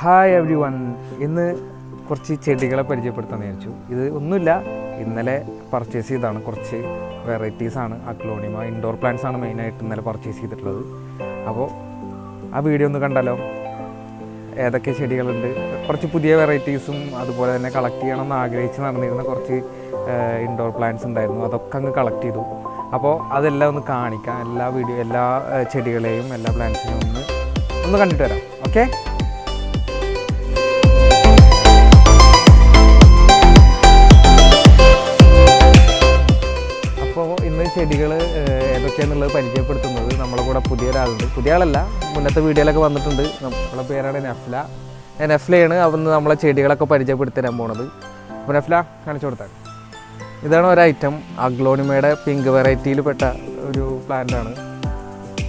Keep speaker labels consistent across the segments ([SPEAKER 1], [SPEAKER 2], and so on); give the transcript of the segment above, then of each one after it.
[SPEAKER 1] Hi every one. ഇന്ന് കുറച്ച് ചെടികളെ പരിചയപ്പെടുത്താമെന്ന് വിചാരിച്ചു. ഇത് ഒന്നുമില്ല, ഇന്നലെ പർച്ചേസ് ചെയ്താണ് കുറച്ച് വെറൈറ്റീസാണ്. അഗ്ലോണിമ ഇൻഡോർ പ്ലാന്റ്സ് ആണ് മെയിനായിട്ട് ഇന്നലെ പർച്ചേസ് ചെയ്തിട്ടുള്ളത്. അപ്പോൾ ആ വീഡിയോ ഒന്ന് കണ്ടാലോ? ഏതൊക്കെ ചെടികളുണ്ട്, കുറച്ച് പുതിയ വെറൈറ്റീസും അതുപോലെ തന്നെ കളക്ട് ചെയ്യണമെന്ന് ആഗ്രഹിച്ച് നടന്നിരുന്ന കുറച്ച് ഇൻഡോർ പ്ലാന്റ്സ് ഉണ്ടായിരുന്നു. അതൊക്കെ അങ്ങ് കളക്ട് ചെയ്തു. അപ്പോൾ അതെല്ലാം ഒന്ന് കാണിക്കാം. എല്ലാ ചെടികളെയും എല്ലാ പ്ലാന്റ്സിനെയും ഒന്ന് കണ്ടിട്ട് വരാം. ഓക്കെ. അപ്പോൾ ഇന്ന് ചെടികൾ ഏതൊക്കെയാണെന്നുള്ളത് പരിചയപ്പെടുത്തുന്നത് നമ്മളെ കൂടെ പുതിയ ഒരാളുണ്ട്. പുതിയ ആളല്ല, മുന്നത്തെ വീഡിയോയിലൊക്കെ വന്നിട്ടുണ്ട്. നമ്മളെ പേരാണ് നെഫ്ല. നെഫ്ലയാണ് അവിടുന്ന് നമ്മളെ ചെടികളൊക്കെ പരിചയപ്പെടുത്തി തരാൻ പോണത്. അപ്പോൾ നെഫ്ല കാണിച്ചു കൊടുത്താൽ, ഇതാണ് ഒരു ഐറ്റം. അഗ്ലോണിമയുടെ പിങ്ക് വെറൈറ്റിയിൽ പെട്ട ഒരു പ്ലാന്റാണ്.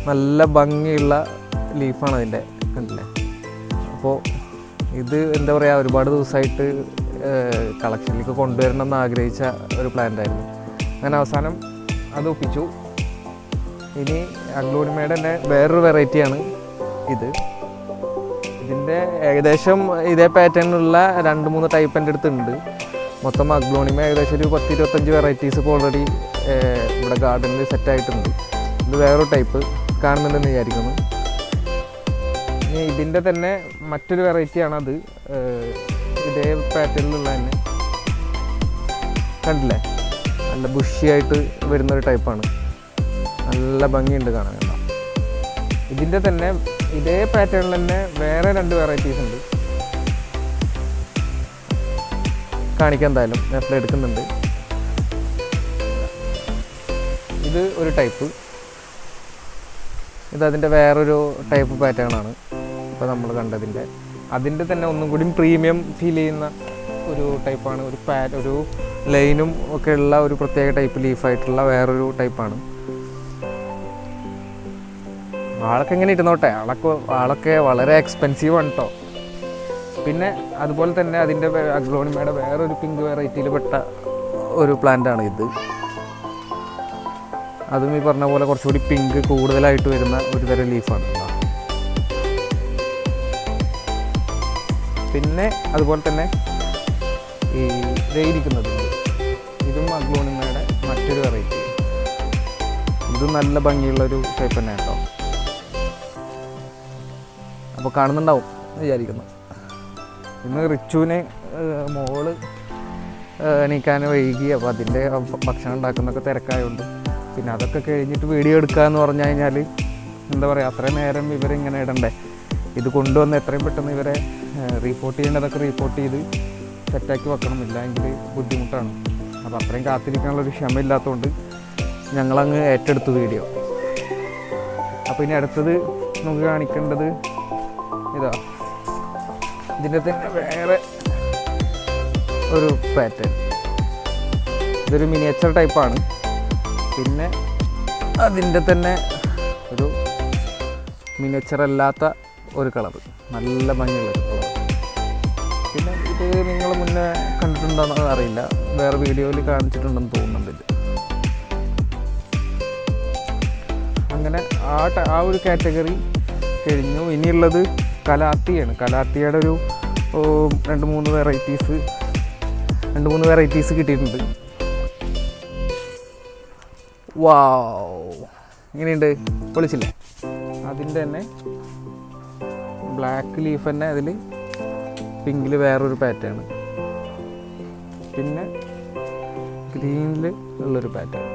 [SPEAKER 1] നല്ല ഭംഗിയുള്ള ലീഫാണ് അതിൻ്റെ, കണ്ടില്ലേ? അപ്പോൾ ഇത് എന്താ പറയുക, ഒരുപാട് ദിവസമായിട്ട് കളക്ഷനിലേക്ക് കൊണ്ടുവരണം എന്ന് ആഗ്രഹിച്ച ഒരു പ്ലാന്റായിരുന്നു. അങ്ങനെ അവസാനം അത് ഒപ്പിച്ചു. ഇനി അഗ്ലോണിമയുടെ തന്നെ വേറൊരു വെറൈറ്റിയാണ് ഇത്. ഇതിൻ്റെ ഏകദേശം ഇതേ പാറ്റേണിലുള്ള 2-3 ടൈപ്പ് എൻ്റെ അടുത്തുണ്ട്. മൊത്തം അഗ്ലോണിമ ഏകദേശം ഒരു 10-25 വെറൈറ്റീസ് ഇപ്പോൾ ഓൾറെഡി ഇവിടെ ഗാർഡനിൽ സെറ്റായിട്ടുണ്ട്. ഇത് വേറൊരു ടൈപ്പ് കാണുന്നുണ്ടെന്ന് വിചാരിക്കുന്നു. ഇനി ഇതിൻ്റെ തന്നെ മറ്റൊരു വെറൈറ്റിയാണത്. ഇതേ പാറ്റേണിലുള്ള തന്നെ, കണ്ടില്ലേ? നല്ല ബുഷിയായിട്ട് വരുന്നൊരു ടൈപ്പാണ്. നല്ല ഭംഗിയുണ്ട് കാണാൻ. ഇതിൻ്റെ തന്നെ ഇതേ പാറ്റേണിൽ തന്നെ വേറെ 2 വെറൈറ്റീസ് ഉണ്ട്. കാണിക്കാൻ എന്തായാലും നെഫ്ല എടുക്കുന്നുണ്ട്. ഇത് ഒരു ടൈപ്പ്, ഇതതിൻ്റെ വേറൊരു ടൈപ്പ് പാറ്റേണാണ് ഇപ്പോൾ നമ്മൾ കണ്ടതിൻ്റെ. അതിൻ്റെ തന്നെ ഒന്നും കൂടി പ്രീമിയം ഫീൽ ചെയ്യുന്ന ഒരു ടൈപ്പാണ്. ഒരു ലൈനും ഒക്കെ ഉള്ള ഒരു പ്രത്യേക ടൈപ്പ് ലീഫായിട്ടുള്ള വേറൊരു ടൈപ്പാണ്. ആളൊക്കെ എങ്ങനെ ഇരുന്നോട്ടെ, ആളൊക്കെ വളരെ എക്സ്പെൻസീവ് ആണ് കേട്ടോ. പിന്നെ അതുപോലെ തന്നെ അതിൻ്റെ അഗ്ലോണിമയുടെ വേറൊരു പിങ്ക് വെറൈറ്റിയിൽ പെട്ട ഒരു പ്ലാന്റാണ് ഇത്. അതും ഈ പറഞ്ഞ പോലെ കുറച്ചുകൂടി പിങ്ക് കൂടുതലായിട്ട് വരുന്ന ഒരു തരം ലീഫാണ്. പിന്നെ അതുപോലെ തന്നെ ഈ ഇരിക്കുന്നത്, ഇതും അഗ്ലോണിമയുടെ മറ്റൊരു വെറൈറ്റി. ഇതും നല്ല ഭംഗിയുള്ളൊരു ടൈപ്പ് തന്നെ കേട്ടോ. അപ്പോൾ കാണുന്നുണ്ടാവും വിചാരിക്കുന്നു. ഇന്ന് റിച്ചുവിന് മോള് എണീക്കാൻ വൈകി. അപ്പോൾ അതിൻ്റെ ഭക്ഷണം ഉണ്ടാക്കുന്നൊക്കെ തിരക്കായതുകൊണ്ട് പിന്നെ അതൊക്കെ കഴിഞ്ഞിട്ട് വീഡിയോ എടുക്കുക എന്ന് പറഞ്ഞു കഴിഞ്ഞാൽ എന്താ പറയുക, അത്രയും നേരം ഇവരിങ്ങനെ ഇടണ്ടേ. ഇത് കൊണ്ടുവന്ന് എത്രയും പെട്ടെന്ന് ഇവരെ റിപ്പോർട്ട് ചെയ്യേണ്ടതൊക്കെ റിപ്പോർട്ട് ചെയ്ത് സെറ്റാക്കി വെക്കണം, ഇല്ലെങ്കിൽ ബുദ്ധിമുട്ടാണ്. അപ്പോൾ അത്രയും കാത്തിരിക്കാനുള്ളൊരു ക്ഷമയില്ലാത്തതുകൊണ്ട് ഞങ്ങളങ്ങ് ഏറ്റെടുത്തു വീഡിയോ. അപ്പോൾ ഇനി അടുത്തത് നമുക്ക് കാണിക്കേണ്ടത് ഇതാ. ഇതിൻ്റെ തന്നെ വേറെ ഒരു പാറ്റേൺ. ഇതൊരു മിനിയേച്ചർ ടൈപ്പാണ്. പിന്നെ അതിൻ്റെ തന്നെ ഒരു മിനിയേച്ചർ അല്ലാത്ത ഒരു കളർ, നല്ല ഭംഗിയുള്ളൊരു കളർ. പിന്നെ ഇത് നിങ്ങൾ മുന്നേ കണ്ടിട്ടുണ്ടോയെന്ന് അറിയില്ല, വേറെ വീഡിയോയിൽ കാണിച്ചിട്ടുണ്ടെന്ന് തോന്നുന്നുണ്ട് ഇത്. അങ്ങനെ ആ ഒരു കാറ്റഗറി കഴിഞ്ഞു. ഇനിയുള്ളത് കലാത്തിയാണ്. കലാത്തിയുടെ ഒരു 2-3 വെറൈറ്റീസ് കിട്ടിയിട്ടുണ്ട്. വാവ്, ഇങ്ങനെയുണ്ട്, പൊളിച്ചില്ലേ? അതിൻ്റെ തന്നെ ബ്ലാക്ക് ലീഫ് തന്നെ, അതിൽ പിങ്കിൽ വേറൊരു പാറ്റേൺ, പിന്നെ ഗ്രീനിൽ ഉള്ളൊരു പാറ്റേൺ.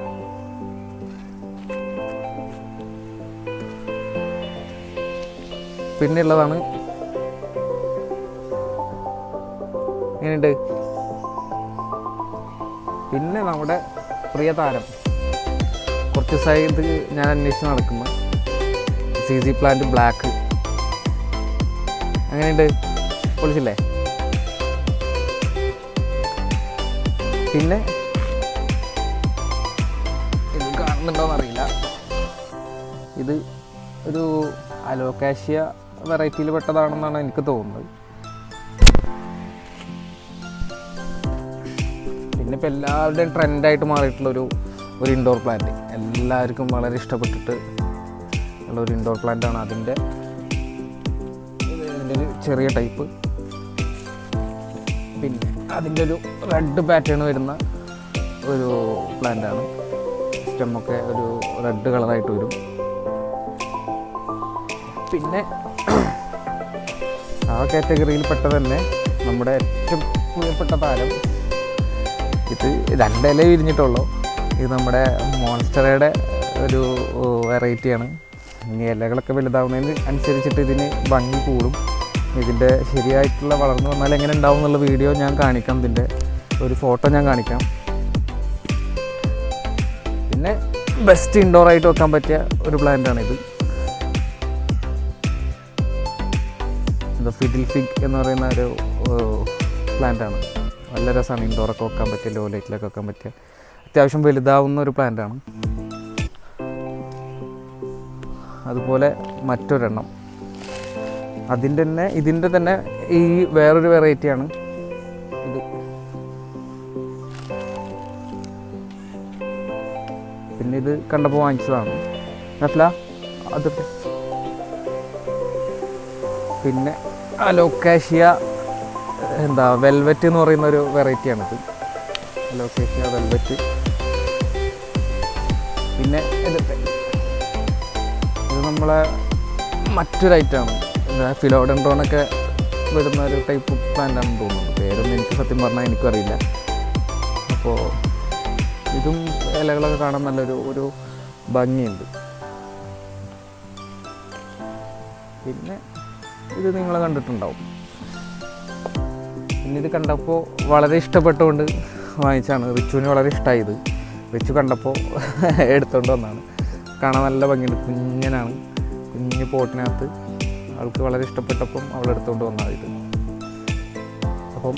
[SPEAKER 1] പിന്നെ ഉള്ളതാണ് ഇങ്ങനെയുണ്ട്. പിന്നെ നമ്മുടെ പ്രിയ താരം, കുറച്ച് സൈഡ് ഞാൻ അന്വേഷിച്ച് നടക്കുന്ന CC പ്ലാന്റ് ബ്ലാക്ക്. അങ്ങനെയുണ്ട്, പൊളിച്ചില്ലേ? പിന്നെ ഇത് കാണുന്നുണ്ടോയെന്നറിയില്ല, ഇത് ഒരു അലോക്കാഷ്യ വെറൈറ്റിയിൽ പെട്ടതാണെന്നാണ് എനിക്ക് തോന്നുന്നത്. പിന്നെ ഇപ്പോൾ എല്ലാവരുടെയും ട്രെൻഡായിട്ട് മാറിയിട്ടുള്ളൊരു ഇൻഡോർ പ്ലാന്റ്, എല്ലാവർക്കും വളരെ ഇഷ്ടപ്പെട്ടിട്ട് ഉള്ള ഒരു ഇൻഡോർ പ്ലാന്റ് ആണ്. അതിൻ്റെ അതിൻ്റെ ഒരു ചെറിയ ടൈപ്പ്. പിന്നെ അതിൻ്റെ ഒരു റെഡ് പാറ്റേൺ വരുന്ന ഒരു പ്ലാന്റാണ്. സ്റ്റെമ്മൊക്കെ ഒരു റെഡ് കളറായിട്ട് വരും. പിന്നെ ആ കാറ്റഗറിയിൽ പെട്ടതന്നെ നമ്മുടെ ഏറ്റവും പ്രിയപ്പെട്ട താരം. ഇത് 2 ഇല വിരിഞ്ഞിട്ടുള്ളൂ. ഇത് നമ്മുടെ മോൺസ്റ്ററയുടെ ഒരു വെറൈറ്റിയാണ്. ഇനി ഇലകളൊക്കെ വലുതാവുന്നതിന് അനുസരിച്ചിട്ട് ഇതിന് ഭംഗി കൂടും. ഇതിൻ്റെ ശരിയായിട്ടുള്ള വളർന്നു വന്നാൽ എങ്ങനെ ഉണ്ടാവും എന്നുള്ള വീഡിയോ ഞാൻ കാണിക്കാം. ഇതിൻ്റെ ഒരു ഫോട്ടോ ഞാൻ കാണിക്കാം. പിന്നെ ബെസ്റ്റ് ഇൻഡോറായിട്ട് വെക്കാൻ പറ്റിയ ഒരു പ്ലാന്റാണിത്. ഫിഡിൽ ഫിഗ് എന്ന് പറയുന്ന ഒരു പ്ലാന്റാണ്. നല്ല രസമാണ്. ഇൻഡോറൊക്കെ വെക്കാൻ പറ്റിയ, ലോ ലൈറ്റിലൊക്കെ വെക്കാൻ പറ്റിയ അത്യാവശ്യം വലുതാവുന്ന ഒരു പ്ലാന്റാണ്. അതുപോലെ മറ്റൊരെണ്ണം ഇതിൻ്റെ തന്നെ ഈ വേറൊരു വെറൈറ്റിയാണ് ഇത്. പിന്നെ ഇത് കണ്ടപ്പോൾ വാങ്ങിച്ചതാണ് നഫ്ല. അത് പിന്നെ അലോക്കാഷ്യ വെൽവെറ്റ് എന്ന് പറയുന്ന ഒരു വെറൈറ്റിയാണിത്. അലോക്കാഷ്യ വെൽവെറ്റ്. പിന്നെ ഇത് നമ്മളെ മറ്റൊരു ഐറ്റമാണ്. ഫിലോഡെൻഡ്രോണൊക്കെ വരുന്ന ഒരു ടൈപ്പ് പ്ലാന്റാണെന്ന് തോന്നുന്നു. പേരൊന്നും എനിക്ക് സത്യം പറഞ്ഞാൽ എനിക്കും അറിയില്ല. അപ്പോൾ ഇതും ഇലകളൊക്കെ കാണാൻ നല്ലൊരു ഭംഗിയുണ്ട്. പിന്നെ ഇത് നിങ്ങൾ കണ്ടിട്ടുണ്ടാവും. പിന്നെ ഇത് കണ്ടപ്പോൾ വളരെ ഇഷ്ടപ്പെട്ടുകൊണ്ട് വാങ്ങിച്ചാണ്. റിച്ചുവിന് വളരെ ഇഷ്ടമായത്. റിച്ചു കണ്ടപ്പോൾ എടുത്തുകൊണ്ട് വന്നതാണ്. കാണാൻ നല്ല ഭംഗിയുണ്ട്. കുഞ്ഞനാണ്, കുഞ്ഞ് പോട്ടിനകത്ത്. ആൾക്ക് വളരെ ഇഷ്ടപ്പെട്ടപ്പം അവൾ എടുത്തുകൊണ്ട് വന്നത് ഇത്. അപ്പം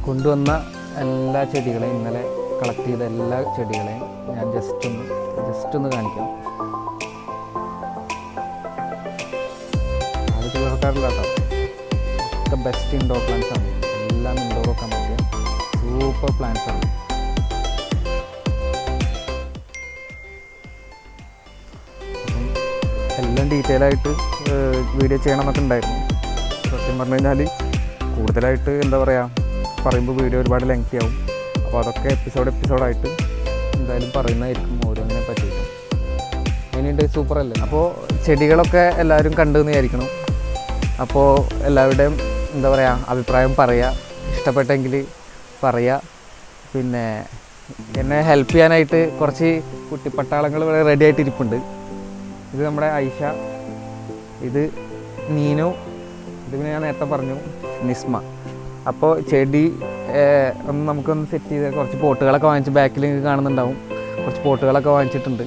[SPEAKER 1] കൊണ്ടുവന്ന എല്ലാ ചെടികളെയും, ഇന്നലെ കളക്ട് ചെയ്ത എല്ലാ ചെടികളെയും ഞാൻ ജസ്റ്റ് ഒന്ന് കാണിക്കാം. അത് ചിലർക്കാരില്ല കേട്ടോ. ഒക്കെ ബെസ്റ്റ് ഇൻഡോർ പ്ലാന്റ്സ് ആണ്. എല്ലാം ഇൻഡോർ വെക്കാൻ പറ്റിയ സൂപ്പർ പ്ലാന്റ്സ് ആണ്. എല്ലാം ഡീറ്റെയിൽ ആയിട്ട് വീഡിയോ ചെയ്യണമെന്നൊക്കെ ഉണ്ടായിരുന്നു. സത്യം പറഞ്ഞു കഴിഞ്ഞാൽ കൂടുതലായിട്ട് എന്താ പറയുക, പറയുമ്പോൾ വീഡിയോ ഒരുപാട് ലെങ്തി ആവും. അപ്പോൾ അതൊക്കെ എപ്പിസോഡായിട്ട് എന്തായാലും പറയുന്നതായിരിക്കും ഓരോന്നിനെ പറ്റിയിട്ട്. ഇനിയുണ്ട് സൂപ്പർ അല്ലേ. അപ്പോൾ ചെടികളൊക്കെ എല്ലാവരും കണ്ടെന്ന് വിചാരിക്കണം. അപ്പോൾ എല്ലാവരുടെയും എന്താ പറയുക അഭിപ്രായം പറയുക, ഇഷ്ടപ്പെട്ടെങ്കിൽ പറയുക. പിന്നെ എന്നെ ഹെൽപ്പ് ചെയ്യാനായിട്ട് കുറച്ച് കുട്ടിപ്പട്ടാളങ്ങൾ ഇവിടെ റെഡി ആയിട്ട് ഇരിപ്പുണ്ട്. ഇത് നമ്മുടെ ഐഷ, ഇത് നീനു, ഇത് പിന്നെ ഞാൻ നേരത്തെ പറഞ്ഞു നിസ്മ. അപ്പോൾ ചെടി നമുക്കൊന്ന് സെറ്റ് ചെയ്ത് കുറച്ച് പോട്ടുകളൊക്കെ വാങ്ങിച്ച് ബാക്കിൽ നിങ്ങൾക്ക് കാണുന്നുണ്ടാവും. കുറച്ച് പോട്ടുകളൊക്കെ വാങ്ങിച്ചിട്ടുണ്ട്.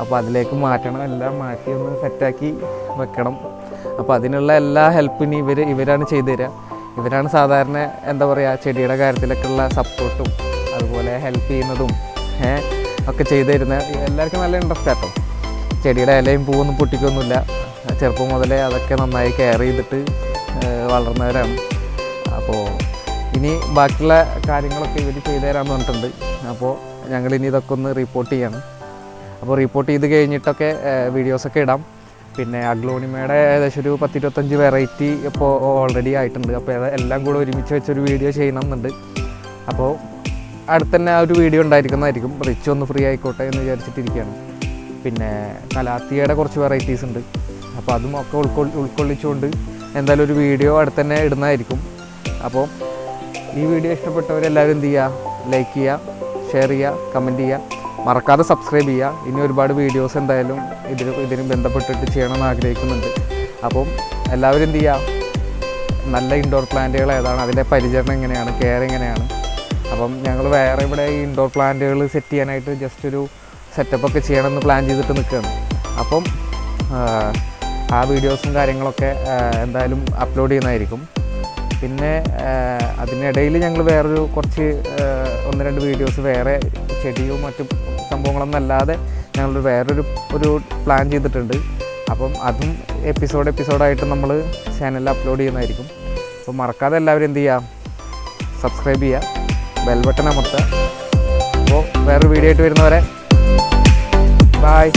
[SPEAKER 1] അപ്പോൾ അതിലേക്ക് മാറ്റണം. എല്ലാം മാറ്റി ഒന്ന് സെറ്റാക്കി വെക്കണം. അപ്പോൾ അതിനുള്ള എല്ലാ ഹെൽപ്പിനും ഇവരാണ് ചെയ്തു തരിക. ഇവരാണ് സാധാരണ എന്താ പറയുക ചെടിയുടെ കാര്യത്തിലൊക്കെ ഉള്ള സപ്പോർട്ടും അതുപോലെ ഹെൽപ്പ് ചെയ്യുന്നതും ഒക്കെ ചെയ്തു തരുന്നത്. എല്ലാവർക്കും നല്ല ഇൻട്രസ്റ്റ് ആട്ടോ. ചെടിയുടെ ഇലയും പൂവൊന്നും പൊട്ടിക്കൊന്നുമില്ല. ചെറുപ്പം മുതലേ അതൊക്കെ നന്നായി കെയർ ചെയ്തിട്ട് വളർന്നവരാണ്. അപ്പോൾ ഇനി ബാക്കിയുള്ള കാര്യങ്ങളൊക്കെ ഇവർ ചെയ്തു തരാമെന്ന് പറഞ്ഞിട്ടുണ്ട്. അപ്പോൾ ഞങ്ങളിനി ഇതൊക്കെ ഒന്ന് റിപ്പോർട്ട് ചെയ്യണം. അപ്പോൾ റിപ്പോർട്ട് ചെയ്ത് കഴിഞ്ഞിട്ടൊക്കെ വീഡിയോസൊക്കെ ഇടാം. പിന്നെ അഗ്ലോണിമയുടെ ഏകദേശം ഒരു 10-25 വെറൈറ്റി ഇപ്പോൾ ഓൾറെഡി ആയിട്ടുണ്ട്. അപ്പോൾ എല്ലാം കൂടെ ഒരുമിച്ച് വെച്ചൊരു വീഡിയോ ചെയ്യണമെന്നുണ്ട്. അപ്പോൾ അടുത്തന്നെ ആ ഒരു വീഡിയോ ഉണ്ടായിരിക്കുന്നതായിരിക്കും. റിച്ച് ഒന്ന് ഫ്രീ ആയിക്കോട്ടെ എന്ന് വിചാരിച്ചിട്ടിരിക്കുകയാണ്. പിന്നെ കലാത്തിയുടെ കുറച്ച് വെറൈറ്റീസ് ഉണ്ട്. അപ്പോൾ അതും ഒക്കെ ഉൾക്കൊള്ളിച്ചുകൊണ്ട് എന്തായാലും ഒരു വീഡിയോ അടുത്തന്നെ ഇടുന്നതായിരിക്കും. അപ്പോൾ ഈ വീഡിയോ ഇഷ്ടപ്പെട്ടവരെല്ലാവരും എന്ത് ചെയ്യുക, ലൈക്ക് ചെയ്യുക, ഷെയർ ചെയ്യുക, കമൻറ്റ് ചെയ്യുക, മറക്കാതെ സബ്സ്ക്രൈബ് ചെയ്യുക. ഇനി ഒരുപാട് വീഡിയോസ് എന്തായാലും ഇതിന് ബന്ധപ്പെട്ടിട്ട് ചെയ്യണമെന്ന് ആഗ്രഹിക്കുന്നുണ്ട്. അപ്പം എല്ലാവരും എന്ത് ചെയ്യുക, നല്ല ഇൻഡോർ പ്ലാന്റുകൾ ഏതാണ്, അതിൻ്റെ പരിചരണം എങ്ങനെയാണ്, കെയർ എങ്ങനെയാണ്. അപ്പം ഞങ്ങൾ വേറെ ഇവിടെ ഈ ഇൻഡോർ പ്ലാന്റുകൾ സെറ്റ് ചെയ്യാനായിട്ട് ജസ്റ്റ് ഒരു സെറ്റപ്പൊക്കെ ചെയ്യണമെന്ന് പ്ലാൻ ചെയ്തിട്ട് നിൽക്കുകയാണ്. അപ്പം ആ വീഡിയോസും കാര്യങ്ങളൊക്കെ എന്തായാലും അപ്ലോഡ് ചെയ്യുന്നതായിരിക്കും. പിന്നെ അതിനിടയിൽ ഞങ്ങൾ വേറൊരു കുറച്ച് 1-2 വീഡിയോസ് വേറെ ചെടിയും മറ്റു സംഭവങ്ങളൊന്നും അല്ലാതെ ഞങ്ങൾ വേറൊരു പ്ലാൻ ചെയ്തിട്ടുണ്ട്. അപ്പം അതും എപ്പിസോഡായിട്ട് നമ്മൾ ചാനലിൽ അപ്ലോഡ് ചെയ്യുന്നതായിരിക്കും. അപ്പോൾ മറക്കാതെ എല്ലാവരും എന്ത് ചെയ്യുക, സബ്സ്ക്രൈബ് ചെയ്യുക, ബെൽ ബട്ടൺ അമർത്തുക. അപ്പോൾ വേറൊരു വീഡിയോ ആയിട്ട് വരുന്നവരെ ബൈ.